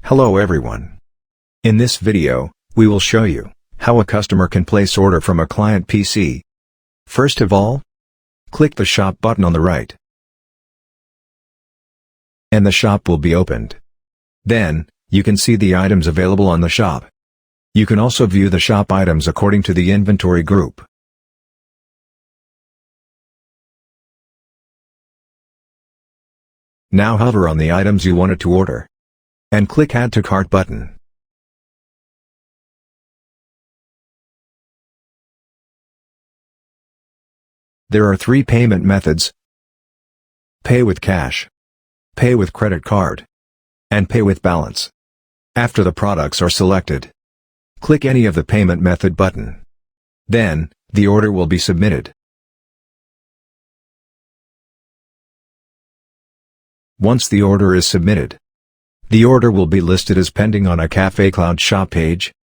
Hello everyone. In this video, we will show you how a customer can place order from a client PC. First of all, click the shop button on the right, and the shop will be opened. Then, you can see the items available on the shop. You can also view the shop items according to the inventory group. Now hover on the items you wanted to order, and click Add to Cart button. There are three payment methods: pay with cash, pay with credit card, and pay with balance. After the products are selected, click any of the payment method button. Then, the order will be submitted. Once the order is submitted, the order will be listed as pending on iCafeCloud shop page,